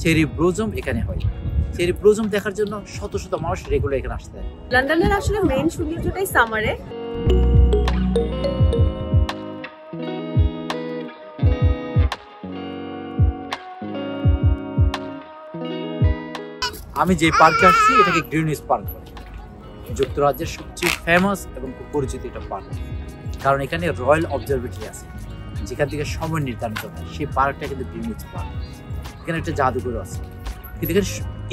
Cherry blossom এখানে হয়। Cherry blossom দেখার জন্য শত শত মানুষ রেগুলার এখানে আসতে হয়। লন্ডনের আসলে মেইন সৌন্দর্যটাই সামারে। আমি যে পার্কে আসছি এটাকে গ্রিনউইচ পার্ক বলে। যুক্তরাজ্যের সবচেয়ে ফেমাস এবং খুব পরিচিত একটা পার্ক, কারণ এখানে রয়্যাল অবজারভেটরি আছে যেখান থেকে সময় নির্ধারণ করা হয়। সেই পার্কটা কিন্তু গ্রিনউইচ পার্ক। এখানে একটা জাদুঘর আছে। কিন্তু এখানে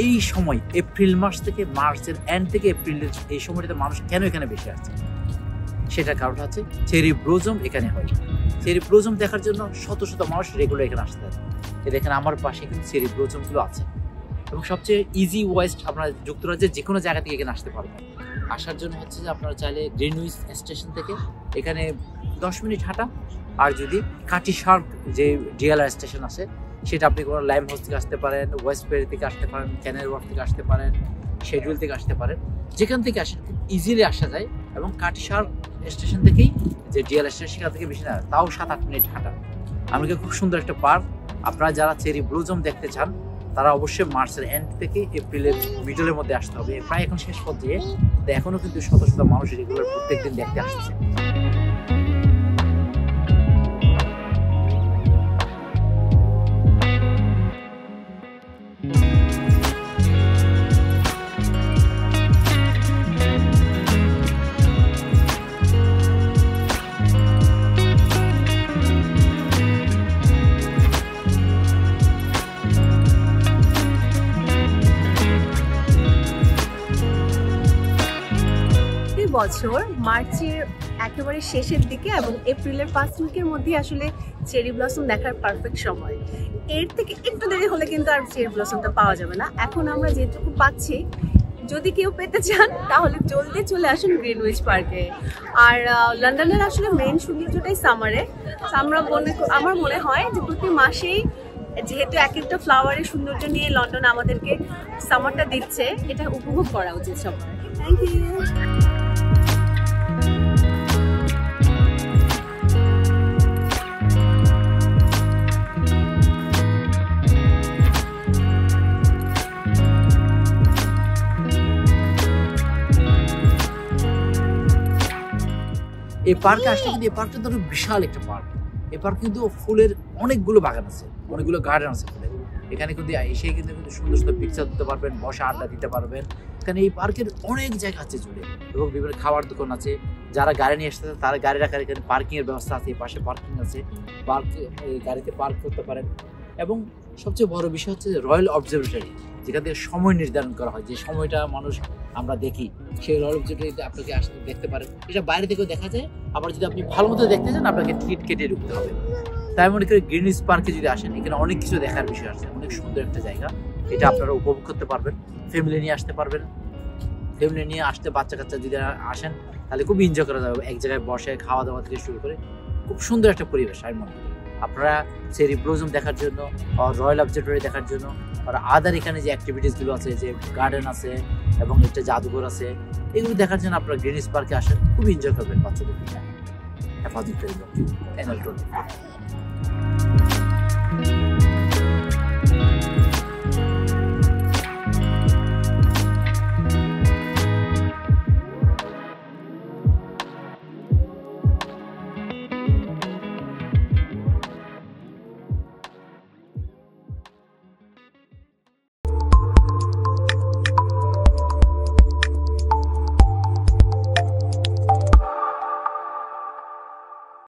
এই সময় এপ্রিল মাস থেকে মার্চের এন্ড থেকে এপ্রিলের এই সময়টাতে মানুষ কেন এখানে বেশি আসছে, সেটার কারণ হচ্ছে চেরি ব্লজম এখানে হয়। চেরি ব্লজম দেখার জন্য শত শত মানুষ রেগুলার এখানে আসতে হয়। এখানে আমার পাশে কিন্তু চেরি ব্লজমগুলো আছে এবং সবচেয়ে ইজি ওয়েস্ট আপনারা যুক্তরাজ্যের যে কোনো জায়গা থেকে এখানে আসতে পারবেন। আসার জন্য হচ্ছে যে আপনারা চাইলে গ্রিনউইচ স্টেশন থেকে এখানে 10 মিনিট হাঁটা, আর যদি কাটিশার্ক যে ডিএলআর স্টেশন আছে সেটা আপনি কোনো লাইম হাউস থেকে আসতে পারেন, ওয়েস্টবেরি থেকে আসতে পারেন, ক্যানারি ওয়ার্ফ থেকে আসতে পারেন, শেডিউল থেকে আসতে পারেন, যেখান থেকে আসেন খুব ইজিলি আসা যায়। এবং কাটিশার্ক স্টেশন থেকেই যে ডিএলআর স্টেশন সেখান থেকে বেশি না, তাও 7-8 মিনিট হাঁটা। আমাকে খুব সুন্দর একটা পার্ক। আপনারা যারা চেরি ব্লজম দেখতে চান তারা অবশ্যই মার্চের এন্ড থেকে এপ্রিলের মিডলের মধ্যে আসতে হবে। প্রায় এখন শেষ পর্যায়ে, তো এখনো কিন্তু শত শত মানুষ রেগুলার প্রত্যেকদিন দেখতে আসছে। বছর মার্চের একেবারে শেষের দিকে এবং এপ্রিলের 5 উইকের মধ্যে আসলে চেরি ব্লসম দেখার পারফেক্ট সময়। এর থেকে একটু দেরি হলে কিন্তু আর চেরি ব্লসমটা পাওয়া যাবে না। এখন আমরা যেটুকু পাচ্ছি, যদি কেউ পেতে চান তাহলে জলদি চলে আসুন গ্রিনউইচ পার্কে। আর লন্ডনের আসলে মেইন সৌন্দর্যটাই সামারে। আমার মনে হয় যে প্রতি মাসেই যেহেতু এক একটা ফ্লাওয়ারের সৌন্দর্য নিয়ে লন্ডন আমাদেরকে সামারটা দিচ্ছে, এটা উপভোগ করা উচিত সবার। Thank you. এই পার্কে আসলে কিন্তু এই পার্কটা ধরো বিশাল একটা পার্ক। এই পার্ক কিন্তু ফুলের অনেকগুলো বাগান আছে, অনেকগুলো গার্ডেন আছে ফুলের। এখানে কিন্তু এসে কিন্তু সুন্দর সুন্দর পিকচার দিতে পারবেন, বসে আড্ডা দিতে পারবেন। এখানে এই পার্কের অনেক জায়গা আছে জুড়ে, এবং বিভিন্ন খাবার দোকান আছে। যারা গাড়ি নিয়ে আসতে তারা গাড়ি রাখার এখানে পার্কিং এর ব্যবস্থা আছে, এই পাশে পার্কিং আছে, গাড়িতে পার্ক করতে পারেন। এবং সবচেয়ে বড় বিষয় হচ্ছে রয়্যাল অবজারভেটরি, যেখান থেকে সময় নির্ধারণ করা হয়। যে সময়টা মানুষ আমরা দেখি, সেই রয়্যাল অবজারভেটরিতে আপনাকে আসতে দেখতে পারেন। এটা বাইরে থেকেও দেখা যায়। আবার যদি আপনি ভালো মতো দেখতে চান আপনাকে টিকিট কেটে ঢুকতে হবে। তাই মনে করি গ্রিনউইচ পার্কে যদি আসেন, এখানে অনেক কিছু দেখার বিষয় আছে, অনেক সুন্দর একটা জায়গা। এটা আপনারা উপভোগ করতে পারবেন, ফ্যামিলি নিয়ে আসতে পারবেন। ফ্যামিলি নিয়ে আসতে বাচ্চা কাচ্চা যদি আসেন তাহলে খুব এনজয় করা যাবে। এক জায়গায় বসে খাওয়া দাওয়া থেকে শুরু করে খুব সুন্দর একটা পরিবেশ। আমি মনে করি আপনারা চেরি ব্লজম দেখার জন্য, রয়্যাল অবজারভেটরি দেখার জন্য, আর আদার এখানে যে অ্যাক্টিভিটিসগুলো আছে, যে গার্ডেন আছে এবং একটা জাদুঘর আছে, এগুলো দেখার জন্য আপনারা গ্রিনউইচ পার্কে আসেন, খুব এনজয় করবেন বাচ্চাদের নিয়ে। হেফাজত